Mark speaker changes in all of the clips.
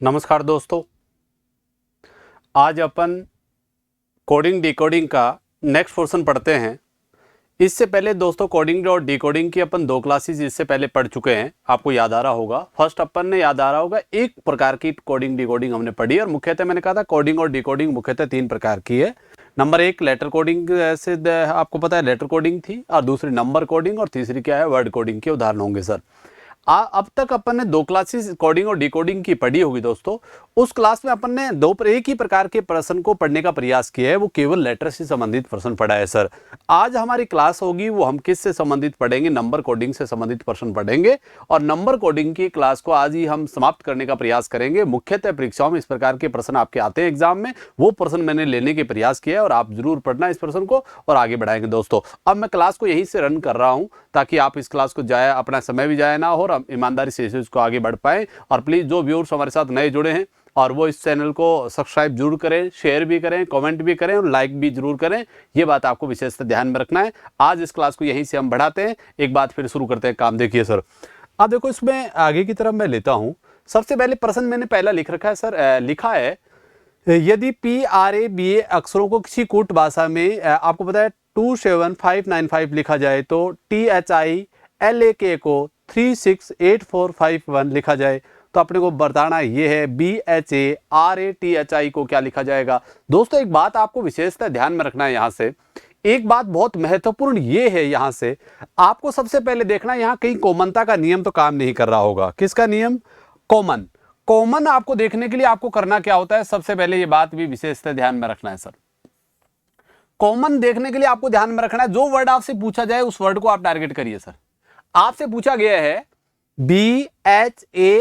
Speaker 1: नमस्कार दोस्तों, आज अपन कोडिंग डिकोडिंग का नेक्स्ट पोर्शन पढ़ते हैं। इससे पहले दोस्तों कोडिंग और डिकोडिंग की अपन 2 क्लासेस इससे पहले पढ़ चुके हैं। आपको याद आ रहा होगा, फर्स्ट अपन ने याद आ रहा होगा एक प्रकार की कोडिंग डिकोडिंग हमने पढ़ी और मुख्यतः मैंने कहा था कोडिंग और डिकोडिंग मुख्यतः 3 प्रकार की है। नंबर 1 लेटर कोडिंग से आपको पता है लेटर कोडिंग थी, और दूसरी नंबर कोडिंग, और तीसरी क्या है वर्ड कोडिंग के उदाहरण होंगे सर। अब तक अपन ने 2 क्लासेस कोडिंग और डिकोडिंग की पढ़ी होगी दोस्तों। उस क्लास में अपन ने एक ही प्रकार के प्रश्न को पढ़ने का प्रयास किया है, वो केवल लेटर से संबंधित प्रश्न पढ़ा है सर। आज हमारी क्लास होगी वो हम किस से संबंधित पढ़ेंगे, नंबर कोडिंग से संबंधित प्रश्न पढ़ेंगे, और नंबर कोडिंग की क्लास को आज ही हम समाप्त करने का प्रयास करेंगे। मुख्यतः परीक्षाओं में इस प्रकार के प्रश्न आपके आते हैं एग्जाम में, वो प्रश्न मैंने लेने के प्रयास किया है और आप जरूर पढ़ना इस प्रश्न को और आगे बढ़ाएंगे दोस्तों। अब मैं क्लास को यहीं से रन कर रहा हूं ताकि आप इस क्लास को जाए अपना समय भी जाए ना हो और ईमानदारी से इसको आगे बढ़ पाए। और प्लीज जो व्यूअर्स हमारे साथ नए जुड़े हैं और वो इस चैनल को सब्सक्राइब जरूर करें, शेयर भी करें, कमेंट भी करें और लाइक भी जरूर करें। ये बात आपको विशेषतः ध्यान में रखना है। आज इस क्लास को यहीं से हम बढ़ाते हैं, एक बात फिर शुरू करते हैं काम। देखिए सर, अब देखो इसमें आगे की तरफ मैं लेता हूं। सबसे पहले प्रश्न मैंने पहला लिख रखा है सर, लिखा है यदि PRABA अक्षरों को किसी कूट भाषा में आपको पता है 27595 लिखा जाए तो THILAK को 368451 लिखा जाए तो अपने को बताना ये है BHARATHI को क्या लिखा जाएगा। दोस्तों एक बात आपको विशेषतः ध्यान में रखना है, यहां से एक बात बहुत महत्वपूर्ण ये है, यहां से आपको सबसे पहले देखना यहां कहीं कॉमनता का नियम तो काम नहीं कर रहा होगा। किसका नियम? कॉमन आपको देखने के लिए आपको करना क्या होता है, सबसे पहले ये बात भी विशेषतः ध्यान में रखना है सर। कॉमन देखने के लिए आपको ध्यान में रखना है जो वर्ड आपसे पूछा जाए उस वर्ड को आप टारगेट करिए सर। आपसे पूछा गया है BHARATHI,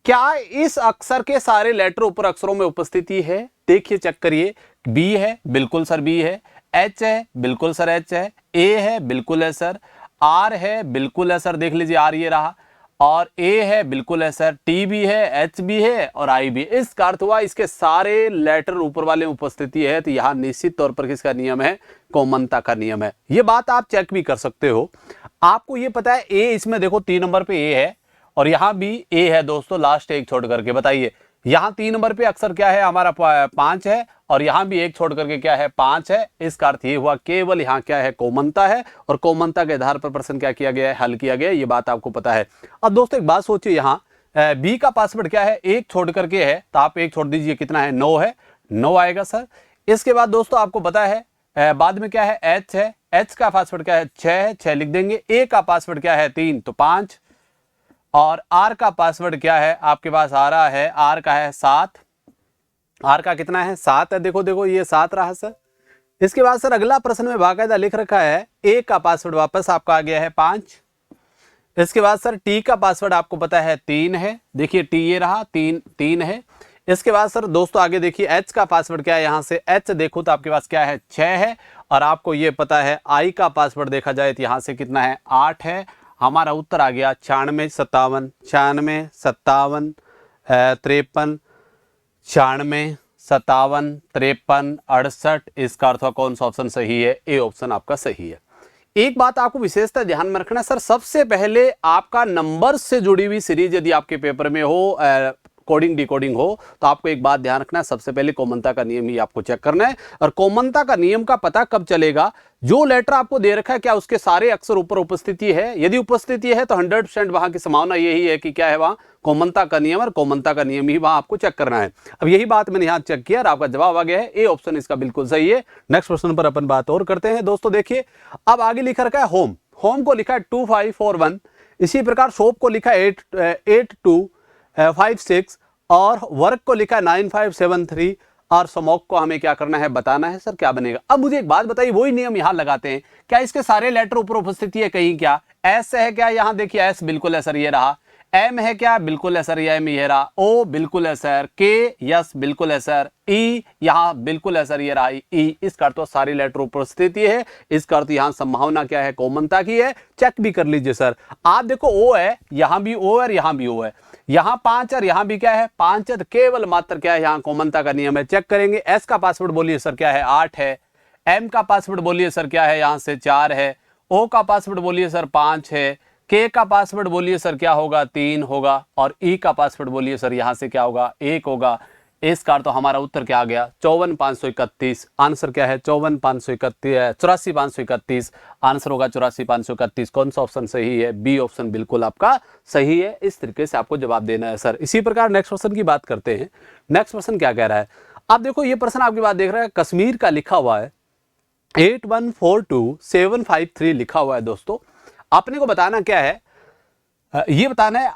Speaker 1: क्या इस अक्षर के सारे लेटर ऊपर अक्षरों में उपस्थिति है? देखिए चेक करिए, B है, बिल्कुल सर B है। H है, बिल्कुल सर H है। A है, बिल्कुल है सर। R है, बिल्कुल है सर, देख लीजिए R ये रहा। और A है, बिल्कुल है सर। T भी है, H भी है और I भी। इसका अर्थ हुआ इसके सारे लेटर ऊपर वाले उपस्थिति है, तो यहां निश्चित तौर पर किसका नियम है? कॉमनता का नियम है। ये बात आप चेक भी कर सकते हो। आपको ये पता है A इसमें देखो 3 नंबर पे A है और यहां भी A है दोस्तों, लास्ट एक छोड़ करके। बताइए यहां 3 नंबर पे अक्षर क्या है हमारा? 5 है, और यहां भी एक छोड़ करके क्या है? 5 है। इसका अर्थ ये हुआ केवल यहां क्या है? कॉमनता है, और कॉमनता के आधार पर प्रश्न क्या किया गया है? हल किया गया है। ये बात आपको पता है। अब दोस्तों एक बात सोचिए, यहाँ B का पासवर्ड क्या है? 1 छोड़ करके है, तो आप 1 छोड़ दीजिए, कितना है? 9 है, 9 आएगा सर। इसके बाद दोस्तों आपको पता है बाद में क्या है? H है, H का पासवर्ड क्या है? 6 है, 6 लिख देंगे। A का पासवर्ड क्या है? 3, तो 5। और R का पासवर्ड क्या है आपके पास? आ रहा है R का है 7। R का कितना है? 7 है। देखो ये 7 रहा सर। इसके बाद सर अगला प्रश्न में बाकायदा लिख रखा है A का पासवर्ड वापस आपका आ गया है 5। इसके बाद सर T का पासवर्ड आपको पता है 3 है। देखिए T ये रहा, 3 है। इसके बाद सर दोस्तों आगे देखिए H का पासवर्ड क्या है? यहां से H देखो तो आपके पास क्या है? 6 है। और आपको ये पता है I का पासवर्ड देखा जाए तो यहां से कितना है? 8 है। हमारा उत्तर आ गया 96 57 96 57 53 96 57 53 68। इसका अर्थ कौन सा ऑप्शन सही है? ए ऑप्शन आपका सही है। एक बात आपको विशेषता ध्यान में रखना सर, सबसे पहले आपका नंबर से जुड़ी हुई सीरीज यदि आपके पेपर में हो, कोडिंग डिकोडिंग हो, तो आपको एक बात ध्यान रखना है, सबसे पहले कॉमनता का नियम ही आपको चेक करना है। और कॉमनता का नियम का पता कब चलेगा? जो लेटर आपको दे रखा है क्या उसके सारे अक्षर ऊपर उपस्थिति है? यदि उपस्थिति है तो 100% वहां की संभावना यही है कि क्या है? वहां कॉमनता का नियम, और कॉमनता का नियम ही वहां आपको चेक करना है। अब यही बात मैंने यहां चेक किया और आपका जवाब आ गया है ए ऑप्शन इसका बिल्कुल सही है। नेक्स्ट प्रश्न पर अपन बात और करते हैं दोस्तों। देखिए अब आगे लिखा रखा है होम को लिखा है 2541। इसी प्रकार शॉप को लिखा है 8256 और वर्क को लिखा है 9573 और समोक को हमें क्या करना है? बताना है सर क्या बनेगा। अब मुझे एक बात बताइए, वही नियम यहां लगाते हैं, क्या इसके सारे लेटर ऊपर उपस्थिति है कहीं? क्या एस है क्या? यहां देखिए एस बिल्कुल है सर, ये रहा। एम है क्या? बिल्कुल है सर, ये एम ये रहा। ओ बिल्कुल है सर। के यस बिल्कुल है सर। ई यहां बिल्कुल है सर, ये रहा ई। इसका अर्थ सारी लेटर उपस्थिति है। इसका अर्थ यहां संभावना क्या है? कॉमनता की है। चेक भी कर लीजिए सर। आप देखो ओ है, यहां भी ओ है और यहां भी ओ है। यहां 5 और यहां भी क्या है? 5 है। तो केवल मात्र क्या है? यहां कॉमनता का नियम है। चेक करेंगे। एस का पासवर्ड बोलिए सर क्या है? 8 है। एम का पासवर्ड बोलिए सर क्या है? यहां से 4 है। ओ का पासवर्ड बोलिए सर 5 है। के का पासवर्ड बोलिए सर क्या होगा 3 होगा, और ई का पासवर्ड बोलिए सर यहां से क्या होगा 1 होगा। इस कार तो हमारा उत्तर क्या आ गया 54,531। आंसर क्या है 84,531। आंसर होगा 84,531। कौन सा ऑप्शन सही है? बी ऑप्शन बिल्कुल आपका सही है। इस तरीके से आपको जवाब देना है सर। इसी प्रकार नेक्स्ट क्वेश्चन की बात करते हैं। नेक्स्ट क्वेश्चन क्या कह रहा है? आप देखो ये प्रश्न आपकी बात देख रहा है, कश्मीर का लिखा हुआ है 8142753 लिखा हुआ है दोस्तों। आपने को बताना क्या है, ये बताना है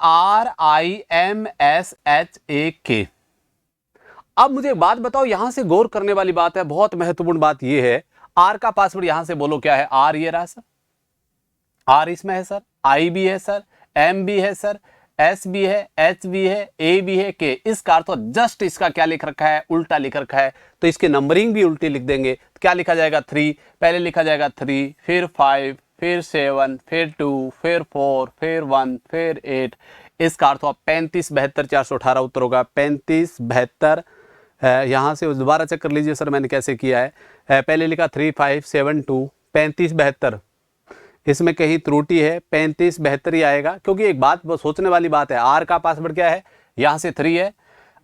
Speaker 1: RIMSHAK। अब मुझे एक बात बताओ, यहां से गौर करने वाली बात है, बहुत महत्वपूर्ण बात यह है, आर का पासवर्ड यहां से बोलो क्या है, आर ये रहा सर, आर इसमें है सर, आई भी है सर, एम भी है सर, एस भी है, एच भी है, ए भी है, के। इस कार तो जस्ट इसका क्या लिख रखा है, उल्टा लिख रखा है, तो इसके नंबरिंग भी उल्टी लिख देंगे। तो क्या लिखा जाएगा 3, पहले लिखा जाएगा 3, फिर 5, फिर 7, फिर 2, फिर 4, फिर 1, फिर 8। इस कार तो 35,72,418 उत्तर होगा 35,72। यहां से दोबारा चेक कर लीजिए सर मैंने कैसे किया है। पहले लिखा 3, 5, 7, 2, 35,72। इसमें कहीं त्रुटि है, 35,72 ही आएगा, क्योंकि एक बात सोचने वाली बात है, आर का पासवर्ड क्या है, यहाँ से 3 है,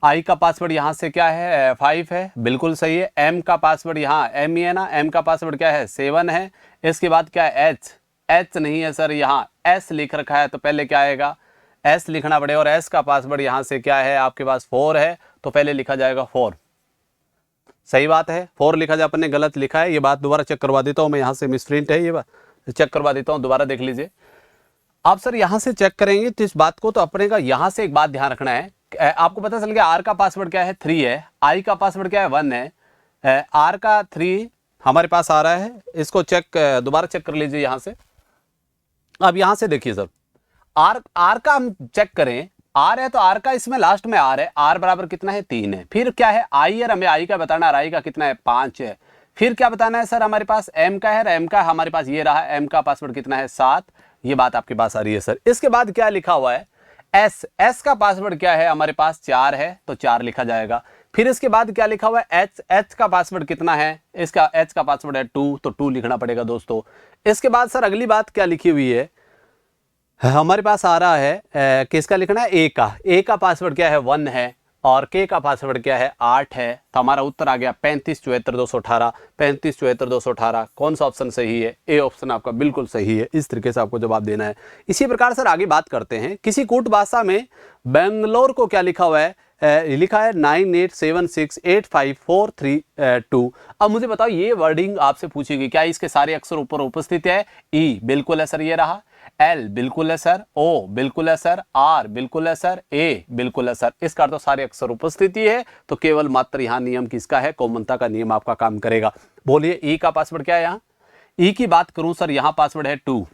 Speaker 1: आई का पासवर्ड यहाँ से क्या है 5 है, बिल्कुल सही है। एम का पासवर्ड यहाँ एम ही है ना, एम का पासवर्ड क्या है 7 है। इसके बाद क्या है एच, एच नहीं है सर, यहाँ एस लिख रखा है, तो पहले क्या आएगा एस लिखना पड़ेगा, और एस का पासवर्ड यहाँ से क्या है आपके पास 4 है, तो पहले लिखा जाएगा 4। सही बात है, 4 लिखा जाए, अपन ने गलत लिखा है, ये बात दोबारा चेक करवा देता हूँ मैं, यहाँ से मिसप्रिंट है, ये बात चेक करवा देता हूँ, दोबारा देख लीजिए। आप सर यहां से चेक करेंगे तो इस बात को तो अपने का यहां से एक बात ध्यान रखना है, आपको पता चल गया आर का पासवर्ड क्या है 3 है, आई का पासवर्ड क्या है 1 है, आर का 3 हमारे पास आ रहा है, इसको चेक दोबारा चेक कर लीजिए यहां से। अब यहां से देखिए सर, आर का हम चेक करें, आर है तो आर का इसमें लास्ट में आर है, आर बराबर कितना है 3 है। फिर क्या है आई है, हमें आई का बताना है, आई का कितना है 5 है। फिर क्या बताना है सर, हमारे पास एम का है, एम का हमारे पास ये रहा, एम का पासवर्ड कितना है 7। ये बात आपके पास आ रही है सर। इसके बाद क्या लिखा हुआ है एस, एस का पासवर्ड क्या है हमारे पास 4 है, तो 4 लिखा जाएगा। फिर इसके बाद क्या लिखा हुआ है एच, एच का पासवर्ड कितना है, इसका एच का पासवर्ड है 2, तो 2 लिखना पड़ेगा दोस्तों। इसके बाद सर अगली बात क्या लिखी हुई है, हमारे पास आ रहा है किसका लिखना है, ए का, ए का पासवर्ड क्या है 1 है, और के का पासवर्ड क्या है 8 है, तो हमारा उत्तर आ गया 35,74,218। 35,74,218 कौन सा ऑप्शन सही है, ए ऑप्शन आपका बिल्कुल सही है। इस तरीके से आपको जवाब देना है। इसी प्रकार सर आगे बात करते हैं, किसी कूट भाषा में बेंगलोर को क्या लिखा हुआ है, लिखा है 9876854332। अब मुझे बताओ ये वर्डिंग आपसे पूछी गई, क्या इसके सारे अक्षर ऊपर उपस्थित है? ई बिल्कुल है सर, ये रहा, एल बिल्कुल है सर, ओ बिल्कुल है सर, आर बिल्कुल है सर, ए बिल्कुल है सर। इसका तो सारे अक्षर उपस्थिति है, तो केवल मात्र यहां नियम किसका है, कॉमनता का नियम आपका काम करेगा। बोलिए ई का पासवर्ड क्या है, यहाँ ई की बात करूं सर, यहां पासवर्ड है 2।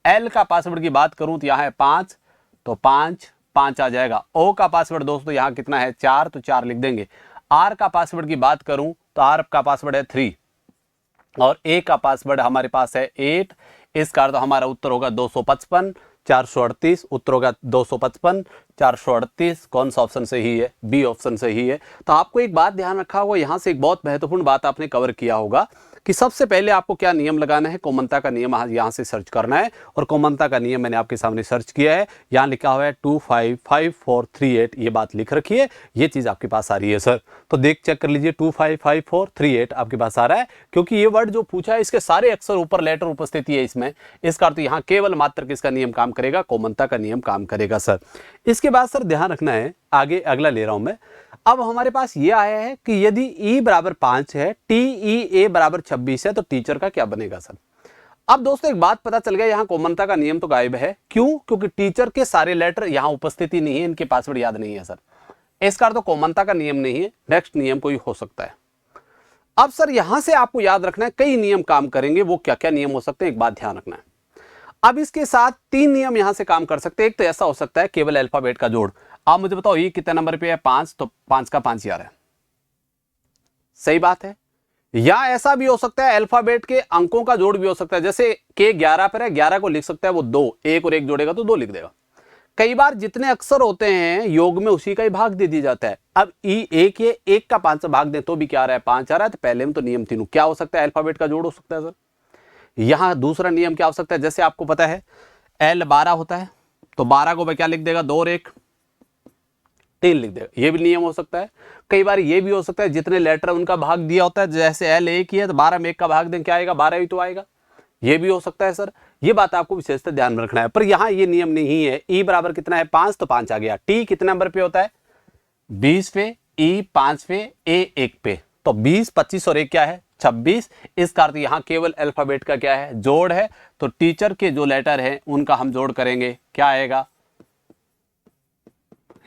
Speaker 1: एल का पासवर्ड की बात करूं तो यहां है 5, तो 5 आ जाएगा। ओ का पासवर्ड दोस्तों यहां कितना है 4, तो 4 लिख देंगे। आर का पासवर्ड की बात करूं तो आर का पासवर्ड है 3, और ए का पासवर्ड हमारे पास है 8। इस कार तो हमारा उत्तर होगा 255 438, उत्तर होगा 255 438। कौन सा ऑप्शन सही है, बी ऑप्शन सही है। तो आपको एक बात ध्यान रखा होगा, यहां से एक बहुत महत्वपूर्ण बात आपने कवर किया होगा कि सबसे पहले आपको क्या नियम लगाना है, कॉमनता का नियम यहां से सर्च करना है, और कॉमनता का नियम मैंने आपके सामने सर्च किया है, यहां लिखा हुआ है 255438, ये बात लिख रखी है, ये चीज आपके पास आ रही है सर। तो देख चेक कर लीजिए 255438 आपके पास आ रहा है, क्योंकि ये वर्ड जो पूछा है इसके सारे अक्षर ऊपर लेटर उपस्थिति है इसमें, इस कार तो यहाँ केवल मात्र किसका नियम काम करेगा, कॉमनता का नियम काम करेगा सर। इसके बाद सर ध्यान रखना है, आगे अगला ले रहा हूं मैं। अब हमारे पास ये आया है कि यदि ई बराबर 5 है, टी ई ए बराबर 26 है, तो टीचर का क्या बनेगा सर। अब दोस्तों एक बात पता चल गया, यहां कॉमनता का नियम तो गायब है। क्यों? क्योंकि टीचर के सारे लेटर यहां उपस्थिति नहीं है, इनके पासवर्ड याद नहीं है सर। इसका तो कॉमनता का नियम नहीं है, नेक्स्ट नियम कोई हो सकता है। अब सर यहां से आपको याद रखना है, कई नियम काम करेंगे, वो क्या क्या नियम हो सकते हैं एक बात ध्यान रखना है। अब इसके साथ 3 नियम यहां से काम कर सकते हैं। एक तो ऐसा हो सकता है केवल अल्फाबेट का जोड़। आप मुझे बताओ ये कितने नंबर पे है 5, तो 5 का 5 यार है, सही बात है। या ऐसा भी हो सकता है अल्फाबेट के अंकों का जोड़ भी हो सकता है, जैसे के 11 पर है, 11 को लिख सकता है वो 2, 1 और 1 जोड़ेगा तो 2 लिख देगा। कई बार जितने अक्षर होते हैं योग में उसी का ही भाग दे दिया जाता है। अब ई एक ये 1 का 5 से भाग दे तो भी क्या आ रहा है 5 आ रहा है, तो पहले में तो नियम तीनों क्या हो सकता है, अल्फाबेट का जोड़ हो सकता है सर। यहां दूसरा नियम क्या हो सकता है, जैसे आपको पता है L 12 होता है, तो 12 को भाई क्या लिख देगा, 2 और 1 3 लिख देगा। ये भी नियम हो सकता है। कई बार ये भी हो सकता है जितने लेटर उनका भाग दिया होता है, जैसे L 1 ही है तो 12 में 1 का भाग दें, क्या आएगा, 12 ही तो आएगा। ये भी हो सकता है सर, ये बात आपको विशेषता ध्यान में रखना है। पर यहाँ ये नियम नहीं है। E बराबर कितना है, 5, तो 5 आ गया। T कितने नंबर पे होता है, 20 पे, E 5 पे, A 1 पे, तो 20, 25 और 1 क्या है, 26। इसका अर्थ यहाँ केवल अल्फाबेट का क्या है, जोड़ है। तो टीचर के जो लेटर है उनका हम जोड़ करेंगे, क्या आएगा,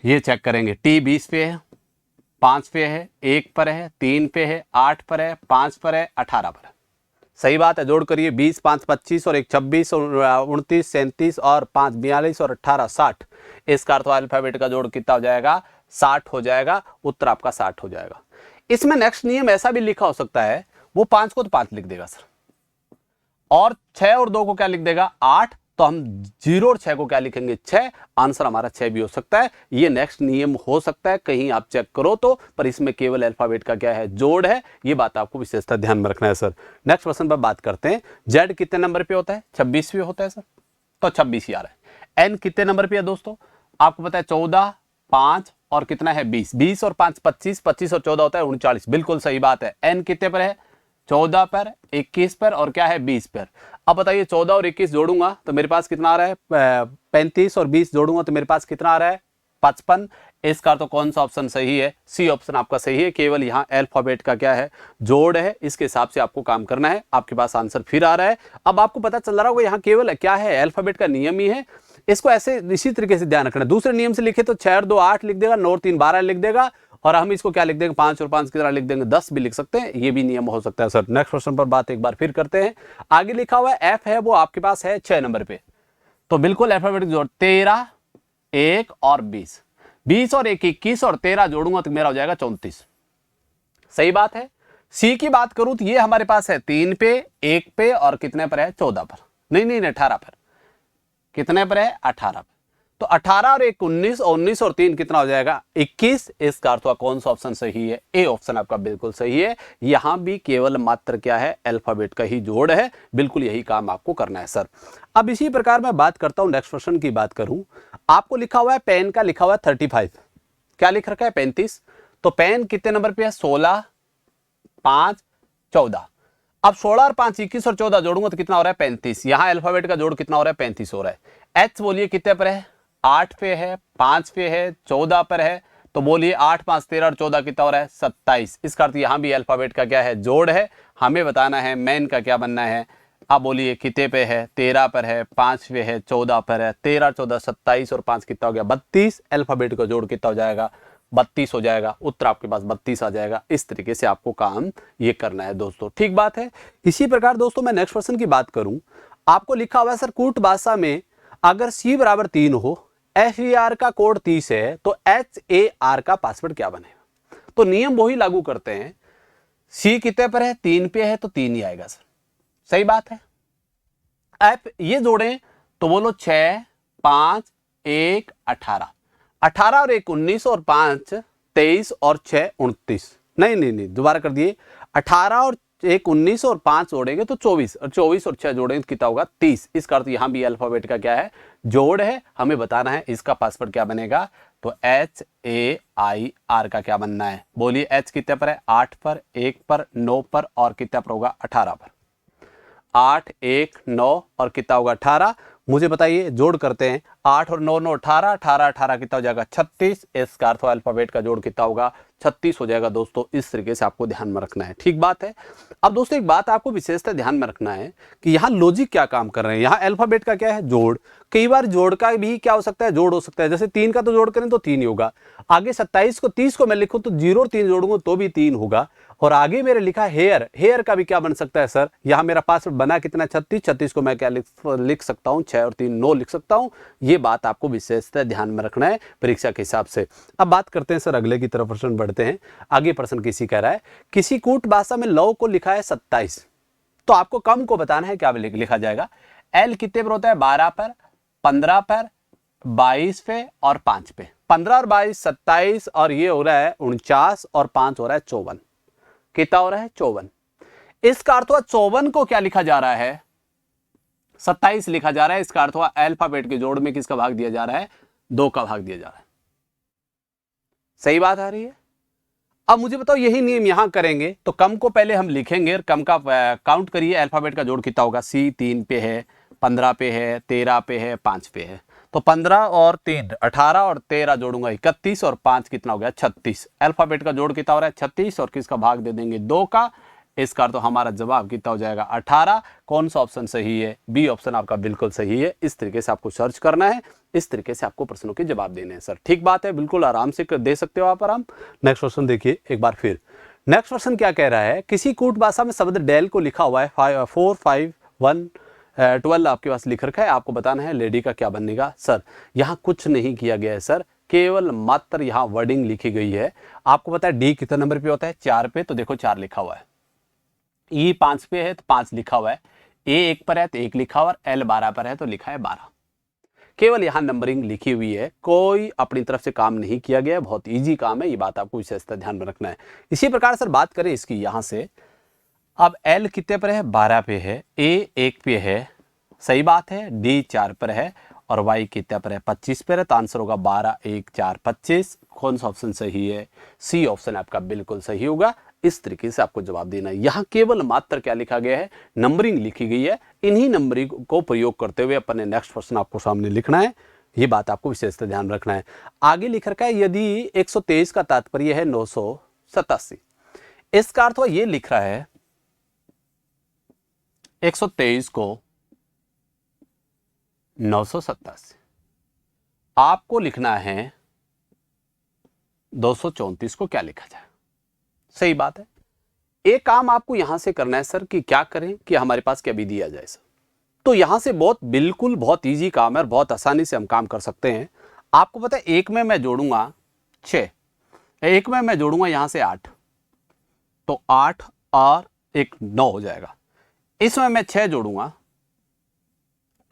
Speaker 1: ये चेक करेंगे। T 20 पे है, 5 पे है, 1 पर है, 3 पे है, 8 पर है, 5 पर है, 18 पर है। सही बात है, जोड़ करिए। 20, 5, 25 और 1 26 और 29 37 और 5 42 और 18 60। इसका अर्थ अल्फाबेट का जोड़ कितना हो जाएगा, 60 हो जाएगा। उत्तर आपका 60 हो जाएगा। इसमें नेक्स्ट नियम ऐसा भी लिखा हो सकता है, वो 5 को तो 5 लिख देगा सर, और 6 और 2 को क्या लिख देगा, 8। तो हम 0 और 6 को क्या लिखेंगे, 6। आंसर हमारा 6 भी हो सकता है। ये नेक्स्ट नियम हो सकता है, कहीं आप चेक करो तो, पर इसमें केवल अल्फाबेट का क्या है, जोड़ है। ये बात आपको विशेषता ध्यान में रखना है सर। नेक्स्ट क्वेश्चन पर बात करते हैं। Z कितने नंबर पे होता है, 26 पे होता है सर, तो 26 ही आ रहा है। N कितने नंबर पे है दोस्तों, आपको पता है 14, 5 और कितना है 20। 20 और 5 25, 25 और 14 होता है 39। बिल्कुल सही बात है। N कितने पर है, 14 पर, 21 पर और क्या है 20 पर। अब बताइए 14 और 21 जोड़ूंगा तो मेरे पास कितना आ रहा है, 35 और 20 जोड़ूंगा तो मेरे पास कितना आ रहा है, 55। इसका तो कौन सा ऑप्शन सही है, सी ऑप्शन आपका सही है। केवल यहाँ अल्फाबेट का क्या है, जोड़ है। इसके हिसाब से आपको काम करना है। आपके पास आंसर फिर आ रहा है। अब आपको पता चल रहा होगा यहाँ केवल क्या है, अल्फाबेट का नियम ही है। इसको ऐसे इसी तरीके से ध्यान रखना। दूसरे नियम से लिखे तो 6 और 2 8 लिख देगा, 9 और 3 12 लिख देगा, और हम इसको क्या लिख देंगे, 5 और 5 की तरह लिख देंगे, 10 भी लिख सकते हैं। ये भी नियम हो सकता है सर। नेक्स्ट क्वेश्चन पर बात एक बार फिर करते हैं। आगे लिखा हुआ है F है, वो आपके पास है 6 नंबर पे, तो बिल्कुल अल्फाबेटिक जोड़ 13, 1 और 20। 20 और 1 21 और 13 जोड़ूंगा तो मेरा हो जाएगा 34। सही बात है। C की बात करूं तो ये हमारे पास है 3 पे, 1 पे और कितने पर है, 14 पर, नहीं 18 पर। कितने पर है, 18 पर। तो 18 और 1 19 और 19 और 3 कितना हो जाएगा, 21। इसका अर्थ हुआ कौन सा ऑप्शन सही है, ए ऑप्शन आपका बिल्कुल सही है। यहां भी केवल मात्र क्या है, अल्फाबेट का ही जोड़ है। बिल्कुल यही काम आपको करना है सर। अब इसी प्रकार मैं बात करता हूं, नेक्स्ट क्वेश्चन की बात करूं। आपको लिखा हुआ है पेन का, लिखा हुआ है 35, क्या लिख रखा है 35। तो पेन कितने नंबर पे है, 16, 5, 14। अब 16 और 5 21 और 14 जोड़ूंगा तो कितना हो रहा है, 35। यहां अल्फाबेट का जोड़ कितना हो रहा है, 35 हो रहा है। एच बोलिए कितने पर है, 8 पे है, 5 पे है, 14 पर है, तो बोलिए 8 5 13 और 14 कितना हो रहा है, 27। इसका अर्थ यहां भी अल्फाबेट का क्या है, जोड़ है। हमें बताना है मैन का क्या बनना है। अब बोलिए कितने पे है, 13 पर है, 5 पे है, 14 पर है, 13 14 27 और 5 कितना हो गया, 32। अल्फाबेट का जोड़ कितना हो जाएगा, 32 हो जाएगा। उत्तर आपके पास 32 आ जाएगा। इस तरीके से आपको काम ये करना है दोस्तों, ठीक बात है। इसी प्रकार दोस्तों मैं नेक्स्ट क्वेश्चन की बात करूं। आपको लिखा हुआ है सर कूट भाषा में अगर C बराबर 3 हो, FER का कोड 30 है, तो HAR का पासवर्ड क्या बनेगा। तो नियम वही लागू करते हैं। C कितने पर है, 3 पे है, तो 3 ही आएगा सर। सही बात है। F ये जोड़ें तो बोलो 6 5 1 18, 18 और 1 19 और 5 23 और 6 29। नहीं दोबारा कर दिए। 18 और 1 19 और 5 जोड़ेंगे तो 24, और 24 और 6 जोड़ेंगे तो कितना होगा, 30। इसका अर्थ यहां भी अल्फाबेट का क्या है, जोड़ है। हमें बताना है इसका पासवर्ड क्या बनेगा। तो HAIR का क्या बनना है, बोलिए। H कितने पर है, 8 पर, 1 पर, 9 पर और कितने पर होगा, 18 पर। 8 1 9 और कितना होगा, 18। मुझे बताइए, जोड़ करते हैं। 8 और 9 9 18, 18 18 कितना हो जाएगा, 36। इसका अर्थ अल्फाबेट का जोड़ कितना होगा, 36 हो जाएगा दोस्तों। इस तरीके से आपको ध्यान में रखना है, ठीक बात है। अब दोस्तों एक बात आपको विशेषता ध्यान में रखना है कि यहाँ लॉजिक क्या काम कर रहे हैं। यहाँ अल्फाबेट का क्या है, जोड़। कई बार जोड़ का भी क्या हो सकता है, जोड़ हो सकता है। जैसे 3 का तो जोड़ करें तो 3 ही होगा। आगे 27 को 30 को मैं लिखूं तो 0 और 3 जोड़ूंगा तो भी 3 होगा। और आगे मेरे लिखा हेयर, हेयर का भी क्या बन सकता है सर। यहां मेरा पासवर्ड बना कितना, 36, 36 को मैं क्या लिख सकता हूं, 6 और 3 9 लिख सकता हूं। ये बात आपको विशेषता ध्यान में रखना है परीक्षा के हिसाब से। अब बात करते हैं सर अगले की तरफ, प्रश्न बढ़ते हैं। आगे प्रश्न किसी कह रहा है, किसी कूट भाषा में लौ को लिखा है 27, तो आपको कम को बताना है, क्या लिखा जाएगा। एल कितने पर होता है, 12 पर, 15 पर, 22 पे और 5 पे। 15 और 22 27 और ये हो रहा है 49 और 5 हो रहा है 54। कितना हो रहा है, 54। इसका अर्थ हुआ 54 को क्या लिखा जा रहा है, 27 लिखा जा रहा है, इसका अर्थ हुआ अल्फाबेट के जोड़ में किसका भाग दिया जा रहा है, 2 का भाग दिया जा रहा है। सही बात आ रही है। अब मुझे बताओ यही नियम यहां करेंगे तो कम को पहले हम लिखेंगे और कम का काउंट करिए, अल्फाबेट का जोड़ कितना होगा, सी 3 पे है, 15 पे है, 13 पे है, 5 पे है, तो 15 और 3 18 और 13 जोड़ूंगा 31 और 5 कितना हो गया 36। अल्फाबेट का जोड़ कितना हो रहा है 36 और किसका भाग दे देंगे 2 का, इसका तो हमारा जवाब कितना हो जाएगा 18। कौन सा ऑप्शन सही है, बी ऑप्शन आपका बिल्कुल सही है। इस तरीके से आपको सर्च करना है, इस तरीके से आपको प्रश्नों के जवाब देने हैं सर। ठीक बात है, बिल्कुल आराम से दे सकते हो आप आराम। नेक्स्ट क्वेश्चन देखिए एक बार फिर। नेक्स्ट क्वेश्चन क्या कह रहा है, किसी कूट भाषा में शब्द डेल को लिखा हुआ है 4 5 1 12 आपके पास लिख रखा है, आपको बताना है लेडी का क्या बनेगा। सर यहाँ कुछ नहीं किया गया है सर, केवल मात्र यहाँ वर्डिंग लिखी गई है। आपको पता है डी कितने नंबर पे होता है, 4 पे, तो देखो 4 लिखा हुआ है। ई 5 पे है तो 5 लिखा हुआ है, ए 1 पर है तो 1 लिखा हुआ, और एल 12 पर है तो लिखा है 12। केवल यहाँ नंबरिंग लिखी हुई है, कोई अपनी तरफ से काम नहीं किया गया, बहुत इजी काम है, ये बात आपको विशेषता ध्यान में रखना है। इसी प्रकार सर बात करें इसकी यहाँ से, अब एल कितने पर है, 12 पे है, ए 1 पे है, सही बात है, डी 4 पर है, और वाई कितने पर है, 25 पर है, तो आंसर होगा 12 1 4 25। कौन सा ऑप्शन सही है, सी ऑप्शन आपका बिल्कुल सही होगा। इस तरीके से आपको जवाब देना है। यहाँ केवल मात्र क्या लिखा गया है, नंबरिंग लिखी गई है, इन्हीं नंबरिंग को प्रयोग करते हुए अपने नेक्स्ट प्रश्न आपको सामने लिखना है, ये बात आपको विशेषता ध्यान रखना है। आगे लिख रखा है यदि 123 का तात्पर्य है 987, इसका अर्थ ये लिख रहा है 123 को 987, आपको लिखना है 234 को क्या लिखा जाए। सही बात है। एक काम आपको यहां से करना है सर कि क्या करें कि हमारे पास क्या विधि आ जाए सर, तो यहां से बिल्कुल बहुत इजी काम है और बहुत आसानी से हम काम कर सकते हैं। आपको पता है एक में मैं जोड़ूंगा 6, एक में मैं जोड़ूंगा यहां से 8, तो 8 और 1 9 हो जाएगा। इसमें मैं 6 जोड़ूंगा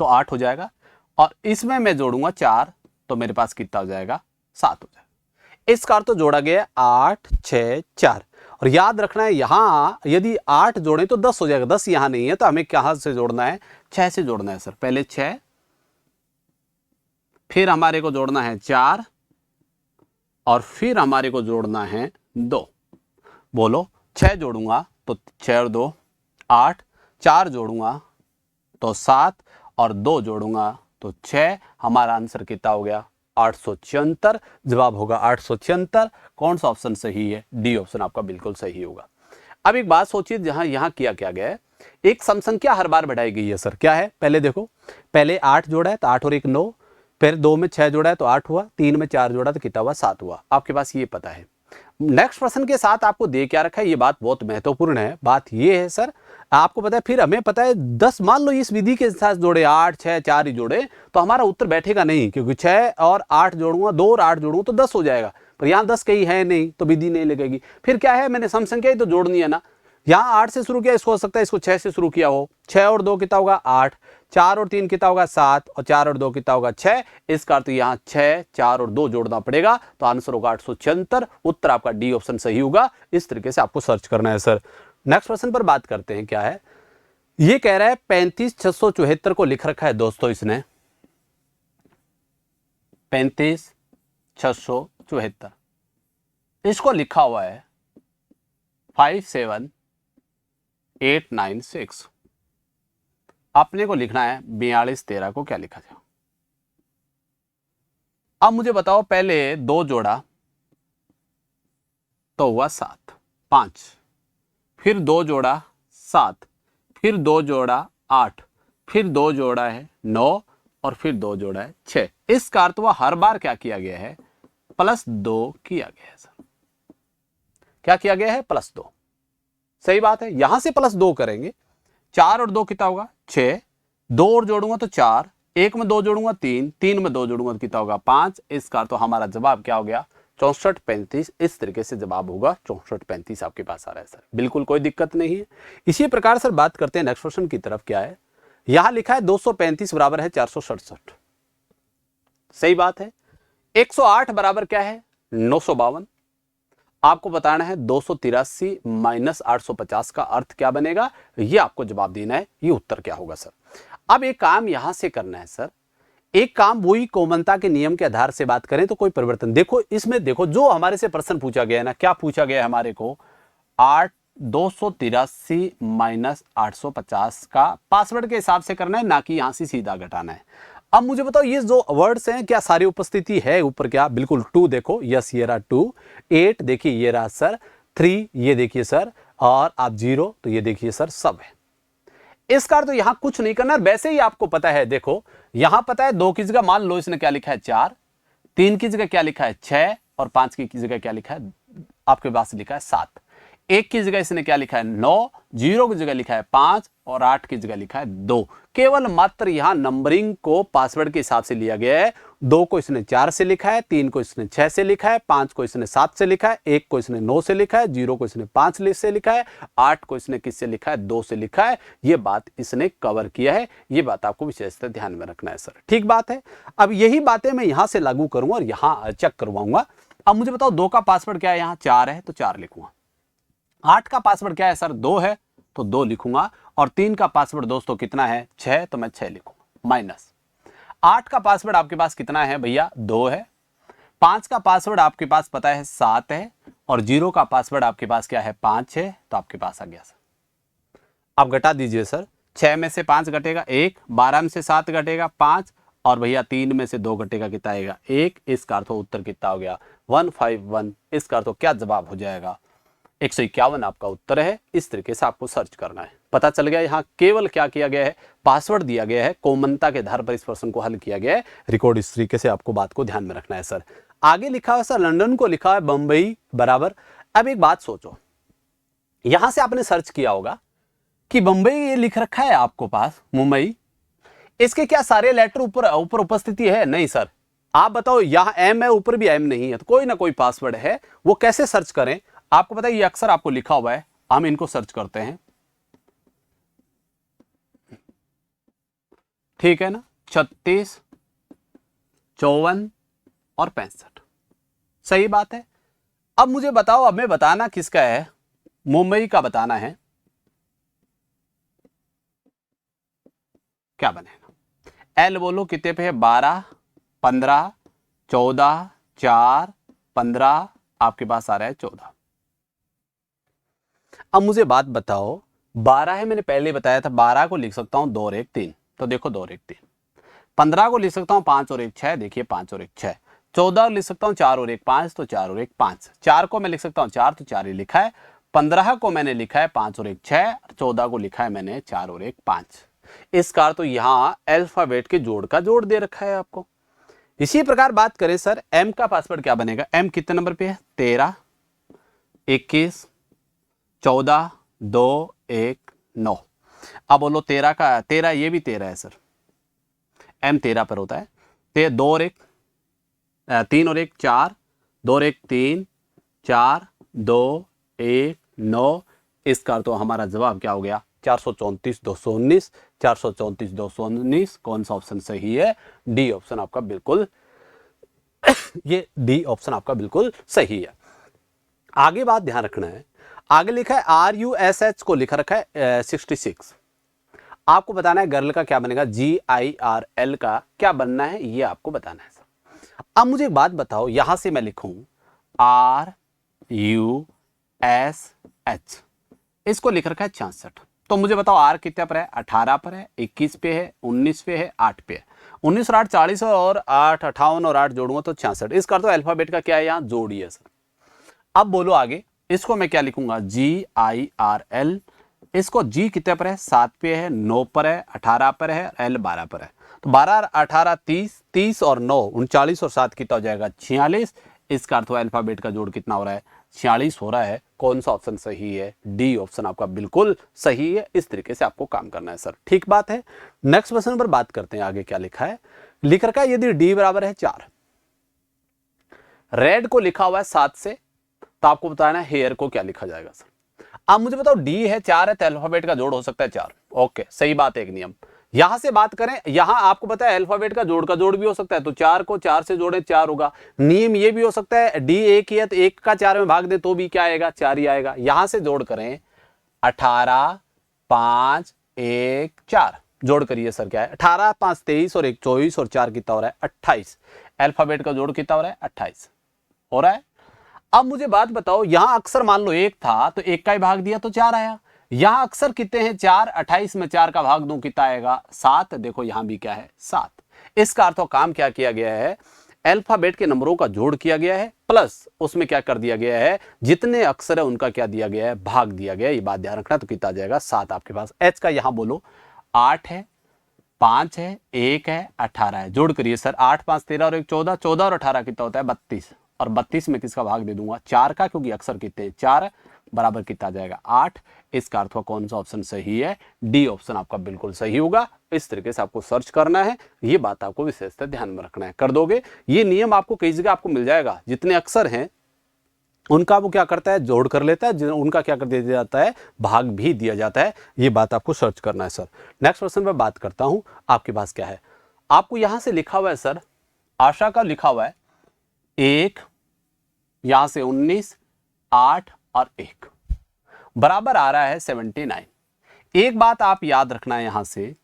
Speaker 1: तो 8 हो जाएगा, और इसमें मैं जोड़ूंगा 4 तो मेरे पास कितना हो जाएगा 7 हो जाएगा। इसका अर्थ तो जोड़ा गया 8 6 4, और याद रखना है यहां यदि 8 जोड़े तो 10 हो जाएगा, 10 यहां नहीं है तो हमें कहां से जोड़ना है, 6 से जोड़ना है सर। पहले 6, फिर हमारे को जोड़ना है 4, और फिर हमारे को जोड़ना है 2। बोलो 6 जोड़ूंगा तो 6 और 2 8, 4 जोड़ूंगा तो 7, और 2 जोड़ूंगा तो 6। हमारा आंसर कितना हो गया 876। जवाब होगा 876। कौन सा ऑप्शन सही है, डी ऑप्शन आपका बिल्कुल सही होगा। अब एक बात सोचिए, जहां यहां किया क्या गया है, एक सम संख्या हर बार बढ़ाई गई है सर। क्या है, पहले देखो, पहले 8 जोड़ा है तो 8 और 1 9, फिर 2 में 6 जोड़ा है तो 8 हुआ, 3 में 4 जोड़ा तो कितना हुआ 7 हुआ। आपके पास ये पता है। नेक्स्ट प्रश्न के साथ आपको दे क्या रखा है, ये बात बहुत महत्वपूर्ण है। बात ये है सर, आपको पता है, फिर हमें पता है 10 मान लो इस विधि के साथ जोड़े, 8 6 4 ही जोड़े तो हमारा उत्तर बैठेगा नहीं, क्योंकि 6 और 8 जोड़ूंगा, 2 और 8 जोड़ूंगा तो 10 हो जाएगा, पर यहाँ 10 कहीं है नहीं तो विधि नहीं लगेगी। फिर क्या है, मैंने सम संख्या ही तो जोड़नी है ना, यहाँ 8 से शुरू किया, इसको हो सकता है इसको 6 से शुरू किया हो, 6 और 2 कितना होगा 8, 4 और 3 कितना होगा 7, और 4 और 2 कितना होगा 6। इसका अर्थ यहाँ 6 4 और 2 जोड़ना पड़ेगा, तो आंसर होगा 876। उत्तर आपका डी ऑप्शन सही होगा। इस तरीके से आपको सर्च करना है सर। नेक्स्ट प्रश्न पर बात करते हैं। क्या है, ये कह रहा है 35674 को लिख रखा है दोस्तों इसने, 35674, इसको लिखा हुआ है 57896। अपने को लिखना है 4213 को क्या लिखा जाए। अब मुझे बताओ, पहले 2 जोड़ा तो हुआ 7 5, फिर 2 जोड़ा 7, फिर 2 जोड़ा 8, फिर 2 जोड़ा है 9, और फिर 2 जोड़ा है 6। इसका अर्थ हुआ हर बार क्या किया गया है, +2 किया गया है सर। क्या किया गया है, +2। सही बात है, यहां से +2 करेंगे, 4 और 2 कितना होगा 6, 2 और जोड़ूंगा तो 4, 1 में 2 जोड़ूंगा 3, 3 में 2 जोड़ूंगा तो कितना होगा 5। इसका तो हमारा जवाब क्या हो गया 6435। इस तरीके से जवाब होगा 6435 आपके पास आ रहा है सर, बिल्कुल कोई दिक्कत नहीं है। इसी प्रकार सर बात करते हैं नेक्स्ट क्वेश्चन की तरफ। क्या है, यहां लिखा है 235 बराबर है 467। सही बात है। 108 बराबर क्या है 952। आपको बताना है 283 - 850 का अर्थ क्या बनेगा, ये आपको जवाब देना है, ये उत्तर क्या होगा सर। अब एक काम यहां से करना है सर, एक काम वही कोमलता के नियम के आधार से बात करें तो कोई परिवर्तन, देखो इसमें देखो जो हमारे से प्रश्न पूछा गया है ना, क्या पूछा गया है हमारे को, 283 माइनस 850 का पासवर्ड के हिसाब से करना है, ना कि यहां से सीधा घटाना है। अब मुझे बताओ ये जो वर्ड्स हैं क्या सारी उपस्थिति है ऊपर, क्या बिल्कुल 2 देखो, यस ये रहा 2, 8 देखिए ये रहा सर, 3 ये देखिए सर, और आप 0 तो ये देखिए सर सब है। इसका तो यहां कुछ नहीं करना, वैसे ही आपको पता है, देखो यहां पता है 2 की जगह मान लो इसने क्या लिखा है 4, 3 की जगह क्या लिखा है 6, और 5 की जगह क्या लिखा है आपके पास लिखा है 7, 1 की जगह इसने क्या लिखा है 9, 0 की जगह लिखा है 5, और 8 की जगह लिखा है 2। केवल मात्र यहां नंबरिंग को पासवर्ड के हिसाब से लिया गया है। 2 को इसने 4 से लिखा है, 3 को इसने 6 से लिखा है, 5 को इसने 7 से लिखा है, 1 को इसने 9 से लिखा है, 0 को इसने 5 से लिखा है, 8 को इसने किससे लिखा है 2 से लिखा है। ये बात इसने कवर किया है, ये बात आपको विशेषतः ध्यान में रखना है सर, ठीक बात है। अब यही बातें मैं यहां से लागू करूंगा और यहां चेक करवाऊंगा। अब मुझे बताओ 2 का पासवर्ड क्या है, यहां 4 है तो 4 लिखूंगा, 8 का पासवर्ड क्या है सर 2 है तो 2 लिखूंगा, और 3 का पासवर्ड दोस्तों कितना है 6 तो मैं 6 लिखूंगा, माइनस 8 का पासवर्ड आपके पास कितना है भैया 2 है, 5 का पासवर्ड आपके पास पता है 7 है, और 0 का पासवर्ड आपके पास क्या है 5 है, तो आपके पास आ गया सर। अब घटा दीजिए सर, 6 में से 5 घटेगा 1, 12 में से 7 घटेगा 5, और भैया 3 में से 2 घटेगा कितना आएगा 1। इसका अर्थ उत्तर कितना हो गया 151। इसका अर्थ क्या जवाब हो जाएगा 151 आपका उत्तर है। इस तरीके से आपको सर्च करना है। पता चल गया यहाँ केवल क्या किया गया है, पासवर्ड दिया गया है, कोमलता के आधार पर इस प्रश्न को हल किया गया है। रिकॉर्ड इस तरीके से आपको बात को ध्यान में रखना है सर। आगे लिखा हुआ सर लंदन को लिखा है बंबई बराबर। अब एक बात सोचो, यहां से आपने सर्च किया होगा कि बंबई ये लिख रखा है आपको पास मुंबई, इसके क्या सारे लेटर ऊपर ऊपर उपस्थिति है? नहीं सर। आप बताओ यहां एम है ऊपर भी एम नहीं है, तो कोई ना कोई पासवर्ड है, वो कैसे सर्च करें? आपको पता है ये अक्सर आपको लिखा हुआ है, हम इनको सर्च करते हैं, ठीक है ना, 36, 54 और 65, सही बात है। अब मुझे बताओ, अब मैं बताना किसका है, मुंबई का बताना है, क्या बनेगा? एल बोलो कितने पे है 12, 15, 14, 4, 15, आपके पास आ रहा है 14। अब मुझे बात बताओ, 12 है मैंने पहले बताया था, 12 को लिख सकता हूं 2 और 1 3, तो देखो 2 और 1 3। 15 को लिख सकता हूं 5 और 1 6, देखिए 5 और 1 6। 14 लिख सकता हूं 4 और 1 5, तो 4 और 1 5। 4 को मैं लिख सकता हूं 4, तो 4 ही लिखा है। 15 को मैंने लिखा है 5 और 1 6, 14 को लिखा है मैंने 4 और 1 5। इसका तो यहां अल्फाबेट के जोड़ का जोड़ दे रखा है आपको। इसी प्रकार बात करें सर, एम का पासवर्ड क्या बनेगा? एम कितने नंबर पे है? 13, 21, 14, 2, 1, 9। अब बोलो 13 का, 13 ये भी 13 है सर, एम 13 पर होता है। 2 और 1 3 और 1 4, 2 और 1 3, 4, 2, 1, 9। इसका तो हमारा जवाब क्या हो गया 434 219। 434 219 कौन सा ऑप्शन सही है? डी ऑप्शन आपका बिल्कुल ये डी ऑप्शन आपका बिल्कुल सही है। आगे बात ध्यान रखना है, आगे लिखा है RUSH को लिखा रखा है 66। आपको बताना है गर्ल का क्या बनेगा, GIRL का क्या बनना है, ये आपको बताना है सर। अब मुझे एक बात बताओ, यहां से मैं लिखूं RUSH, इसको लिख रखा है 66, तो मुझे बताओ आर कितने पर है? 18 पर है, 21 पे है, 19 पे है, 8 पे है। 19 और 8 40 और 8 58 और 8 जोड़ूंगा तो 66। इसका तो अल्फाबेट का क्या है यहाँ जोड़ी है सर। अब बोलो आगे, इसको मैं क्या लिखूंगा GIRL। इसको G कितने पर है? 7 पे है, 9 पर है, 18 पर है, L 12 पर है। तो 12 18 30, 30 और 9 39 और 7 कितना हो जाएगा 46। इसका अर्थ अल्फाबेट का जोड़ कितना हो रहा है 46 हो रहा है। कौन सा ऑप्शन सही है? डी ऑप्शन आपका बिल्कुल सही है। इस तरीके से आपको काम करना है सर, ठीक बात है। नेक्स्ट क्वेश्चन पर बात करते हैं, आगे क्या लिखा है। लिख रखा है यदि डी बराबर है 4, रेड को लिखा हुआ है 7 से, तो आपको बताना है हेयर को क्या लिखा जाएगा सर। अब मुझे बताओ डी है 4 है तो अल्फाबेट का जोड़ हो सकता है 4। ओके सही बात है। एक नियम यहां से बात करें, यहां आपको पता है अल्फाबेट का जोड़ भी हो सकता है, तो 4 को 4 से जोड़े 4 होगा। नियम ये भी हो सकता है डी 1 ही है तो 1 का 4 में भाग दे तो भी क्या आएगा 4 ही आएगा। यहां से जोड़ करें 18 5 1 4, जोड़ करिए सर क्या है, 18 5 23 और 1 24 और 4 कितना हो रहा है 28। अल्फाबेट का जोड़ कितना हो रहा है 28 हो रहा है। अब मुझे बात बताओ, यहां अक्सर मान लो 1 था तो 1 का ही भाग दिया तो 4 आया। यहां अक्सर कितने हैं 4, 28 में 4 का भाग दूं कितना आएगा 7। देखो यहां भी क्या है 7। इसका अर्थ काम क्या किया गया है, अल्फाबेट के नंबरों का जोड़ किया गया है प्लस उसमें क्या कर दिया गया है, जितने अक्षर है उनका क्या दिया गया है भाग दिया गया है। ये बात ध्यान रखना। तो कितना आ जाएगा 7 आपके पास। एच का यहां बोलो 8 है, 5 है, 1 है, 18 है। जोड़ करिए सर, 8 5 13 और 1 14, 14 और 18 कितना होता है 32। और 32 में किसका भाग दे दूंगा 4 का, क्योंकि अक्षर कितने हैं 4 बराबर कितना आ जाएगा 8। इसका अर्थ कौन सा ऑप्शन सही है, डी ऑप्शन आपका बिल्कुल सही होगा। इस तरीके से आपको सर्च करना है, ये बात आपको विशेषतः ध्यान में रखना है। कर दोगे, ये नियम आपको कई जगह आपको मिल जाएगा। जितने अक्षर हैं उनका वो क्या करता है जोड़ कर लेता है, उनका क्या कर दिया जाता है भाग भी दिया जाता है। ये बात आपको सर्च करना है सर। नेक्स्ट क्वेश्चन पे बात करता हूं, आपके पास क्या है, आपको यहां से लिखा हुआ है सर, आशा का लिखा हुआ है 1, यहां से 19, 8 और 1 बराबर आ रहा है 79। एक बात आप याद रखना है, यहां से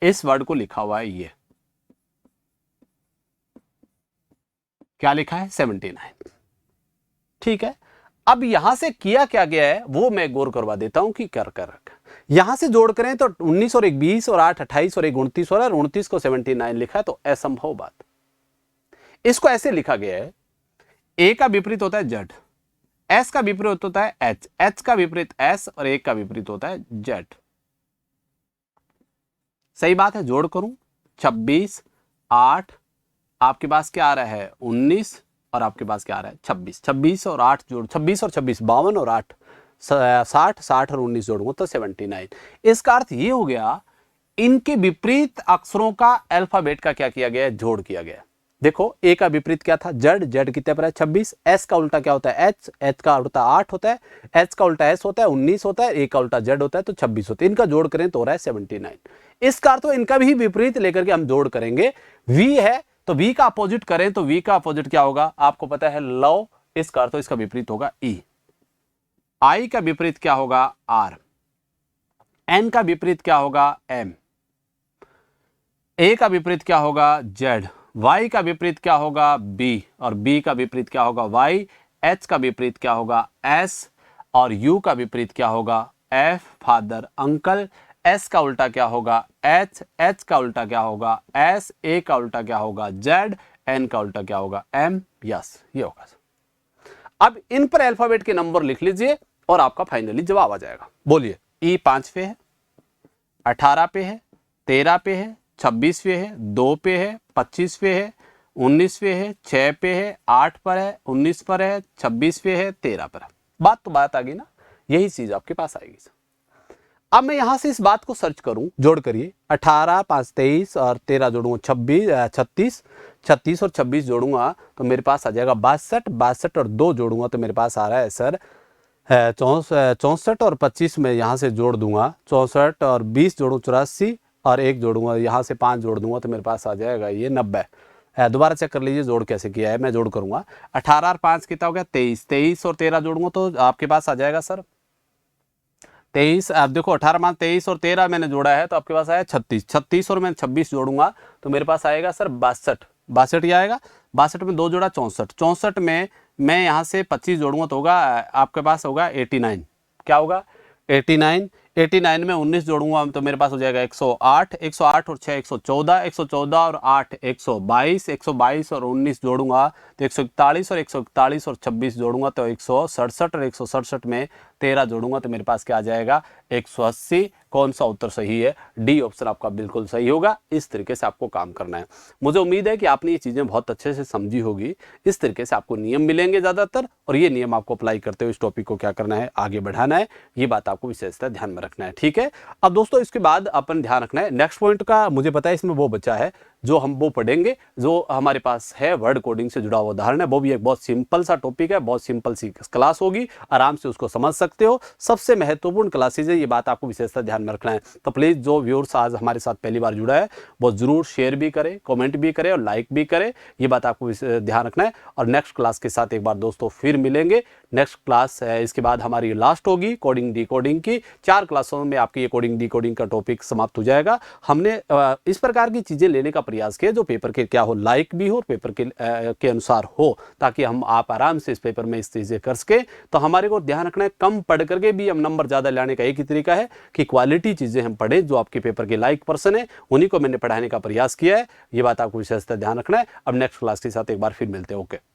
Speaker 1: इस वर्ड को लिखा हुआ है, ये क्या लिखा है 79। ठीक है, अब यहां से किया क्या गया है वो मैं गौर करवा देता हूं कि कर कर रखा। यहां से जोड़ करें तो 19 और 1 20 और 8 28 और 1 29 हो रहा है, 29 को 79 लिखा है, तो असंभव बात। इसको ऐसे लिखा गया है, ए का विपरीत होता है जेड, एस का विपरीत होता है एच, एच का विपरीत एस और ए का विपरीत होता है जेड। सही बात है। जोड़ करूं 26 8 आपके पास क्या आ रहा है 19 और आपके पास क्या आ रहा है 26। 26 और 8 जोड़ 26 और 26 52 और 8 60, 60 और 19 जोड़ूंगा तो 79। इसका अर्थ ये हो गया, इनके विपरीत अक्षरों का अल्फाबेट का क्या किया गया है जोड़ किया गया। देखो ए का विपरीत क्या था जेड, जेड कितने पर है 26, एस का उल्टा क्या होता है एच, एच का उल्टा 8 होता है, एच का उल्टा एस होता है 19 होता है, ए का उल्टा जेड होता है तो 26 होता है। इनका जोड़ करें तो हो रहा है 79। इसका अर्थ इनका भी विपरीत लेकर के हम जोड़ करेंगे। वी है तो वी का अपोजिट करें तो वी का अपोजिट क्या होगा आपको पता है लव, इसका अर्थ इसका विपरीत होगा ई। आई का विपरीत क्या होगा आर, एन का विपरीत क्या होगा एम, ए का विपरीत क्या होगा जेड, वाई का विपरीत क्या होगा बी और बी का विपरीत क्या होगा वाई, एच का विपरीत क्या होगा एस और यू का विपरीत क्या होगा एफ फादर अंकल, एस का उल्टा क्या होगा एच, एच का उल्टा क्या होगा एस, ए का उल्टा क्या होगा जेड, एन का उल्टा क्या होगा एम। यस ये होगा। अब इन पर अल्फाबेट के नंबर लिख लीजिए और आपका फाइनली जवाब आ जाएगा। बोलिए ई 5 पे है, 18 पे है, 13 पे है, 26 पे है, 2 पे है, 25 पे है, 19 पे है, 6 पे है, 8 पर है, 19 पर है, 26 पे है, 13 पर है। बात तो बात आ गई ना, यही चीज आपके पास आएगी। अब मैं यहां से इस बात को सर्च करूं, जोड़ करिए 18 5 23 और 13 जोड़ूंगा 36, 36 और 26 जोड़ूंगा तो मेरे पास आ जाएगा 62, 62 और 2 जोड़ूंगा तो मेरे पास आ रहा है सर 64 और 25 में यहां से जोड़ दूंगा 64 और 20 जोड़ू 84 और 1 जोड़ूंगा यहां से 5 जोड़ दूंगा तो मेरे पास आ जाएगा ये 90। दोबारा चेक कर लीजिए जोड़ कैसे किया है, मैं जोड़ करूंगा 18 और 5 कितना हो गया 23, 23 और 13 जोड़ूंगा तो आपके पास आ जाएगा सर 23। आप देखो 18 मान 23 और 13 मैंने जोड़ा है तो आपके पास आया 36, 36 और मैं 26 जोड़ूंगा तो मेरे पास आएगा सर 62, 62 ही आएगा। 62 में 2 जोड़ा 64, 64 में मैं यहाँ से 25 जोड़ूंगा तो होगा आपके पास होगा 89। क्या होगा 89, 89 में 19 जोड़ूंगा तो मेरे पास हो जाएगा 108, 108 और 6 114, 114 और 8 122, 122 और 19 जोड़ूंगा तो 141 और 141 और 26 जोड़ूंगा तो 167 और 167 में 13 जोड़ूंगा तो मेरे पास क्या आ जाएगा 180। कौन सा उत्तर सही है, डी ऑप्शन आपका बिल्कुल सही होगा। इस तरीके से आपको काम करना है। मुझे उम्मीद है कि आपने ये चीजें बहुत अच्छे से समझी होगी। इस तरीके से आपको नियम मिलेंगे ज्यादातर और ये नियम आपको अप्लाई करते हुए इस टॉपिक को क्या करना है आगे बढ़ाना है, ये बात आपको विशेषतः ध्यान में रखना है। ठीक है, अब दोस्तों इसके बाद अपन ध्यान रखना है नेक्स्ट पॉइंट का। मुझे पता है इसमें वो बचा है जो हम वो पढ़ेंगे, जो हमारे पास है वर्ड कोडिंग से जुड़ा हुआ उदाहरण है, वो भी एक बहुत सिंपल सा टॉपिक है, बहुत सिंपल सी क्लास होगी, आराम से उसको समझ सकते हो। सबसे महत्वपूर्ण क्लासेज है, ये बात आपको विशेषता ध्यान में रखना है। तो प्लीज़ जो व्यूअर्स आज हमारे साथ पहली बार जुड़ा है वो जरूर शेयर भी करे, कमेंट भी करे और लाइक भी करे, ये बात आपको ध्यान रखना है। और नेक्स्ट क्लास के साथ एक बार दोस्तों फिर मिलेंगे। नेक्स्ट क्लास है, इसके बाद हमारी लास्ट होगी कोडिंग डिकोडिंग की। 4 क्लासों में आपकी ये कोडिंग डिकोडिंग का टॉपिक समाप्त हो जाएगा। हमने इस प्रकार की चीजें लेने का प्रयास किया जो पेपर के क्या हो, लाइक भी हो और पेपर के अनुसार हो, ताकि हम आप आराम से इस पेपर में इस चीजें कर सके। तो हमारे को ध्यान रखना है, कम पढ़ करके भी हम नंबर ज्यादा लाने का एक ही तरीका है कि क्वालिटी चीजें हम पढ़े, जो आपके पेपर के लाइक पर्सन है उन्हीं को मैंने पढ़ाने का प्रयास किया है। ये बात आपको विशेषता ध्यान रखना है। अब नेक्स्ट क्लास के साथ एक बार फिर मिलते हैं। ओके।